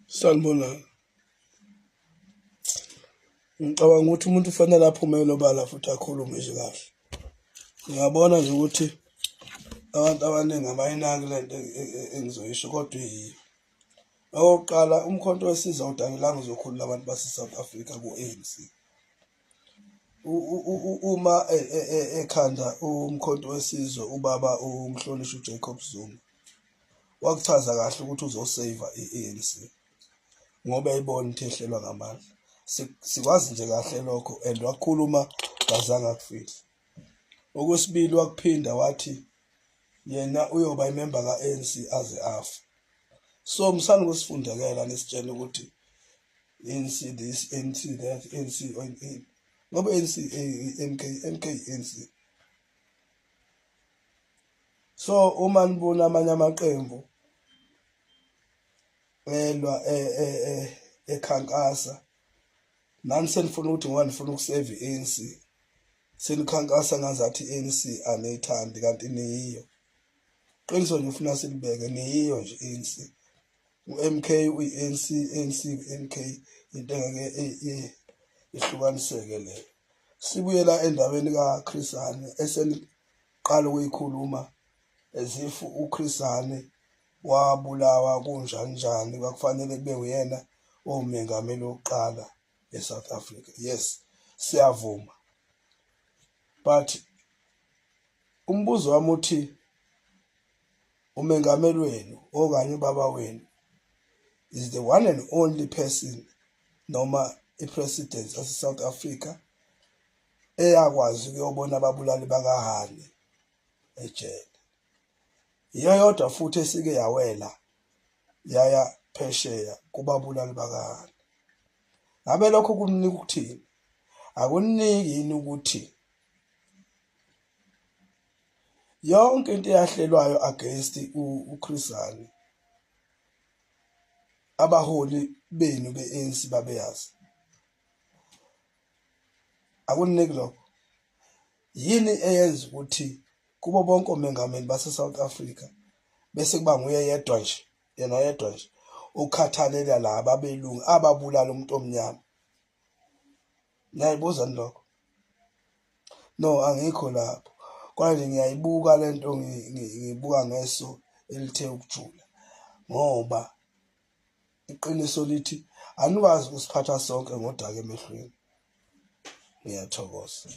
Sanibonani. Ngicabanga ukuthi umuntu ufanele aphumele obala futhi akhulume nje kahle. Ngiyabona nje ukuthi abantu abaningi abayinaki lento engizoyisho kodwa iyiyo. Okokuqala, umkhonto wesizwe awudakelanga uzokhulula abantu base-South Africa ku-ANC. Uma ekhanda umkhonto wesizwe ubaba umhlonishwa uJacob Zuma wakuchaza kahle ukuthi uzoseyiva i-ANC ngoba ayibona ukuthi ehlelwa ngamandla. Sikwazi nje kahle lokho and wakhuluma kazange akufihla. Okwesibili, wakuphinda wathi yena uyoba imember ka-ANC aze afe. So msani kusifundekela nisitshela ukuthi ANC this, ANC that, ANC ngoba ANC MK ANC. So uma nibona amanye amaqembu elwa ekhankasa nani senifuna ukuthi ngoba nifuna ukuseva i-ANC senikhankasa ngazathi i-ANC aniyithandi kanti niyiyo. Qiniso nje ufuna silibeke niyiyo nje i-ANC. U-MK uyi-ANC, ANC MK into engeke ihlukaniseke leyo. Sibuyela endabeni kaChris Hani eseniqala ukuyikhuluma as if uChris Hani wabulawa kunjani njani kwakufanele kube uyena omengameli wokuqala eSouth Africa. Yes, siyavuma. But umbuzo wami uthi umengameli wenu okanye ubaba wenu is the one and only person noma i-president ase-South Africa eyakwazi ukuyobona ababulali bakaHani ejele. Iyo yodwa futhi esike yawela yaya phesheya kubabulali bakaHani. Ngabe lokho kunika ukuthini? Akuniki yini ukuthi yonke into eyahlelwayo against uChris Hani abaholi benu be-ANC babeyazi? Akuniki lokho? Yini eyenza ukuthi kubo bonke omengameli base-South Africa bese kuba nguye yedwa nje, yena yedwa nje ukhathalela laba abelungu ababulala umuntu omnyama? Niyayibuza lokho? No, angikho lapho. Kodwa nje ngiyayibuka lento, ngiyibuka ngeso elithe ukujula ngoba iqiniso lithi anikwazi ukusiphatha sonke ngodaka emehlweni. Ngiyathokoza.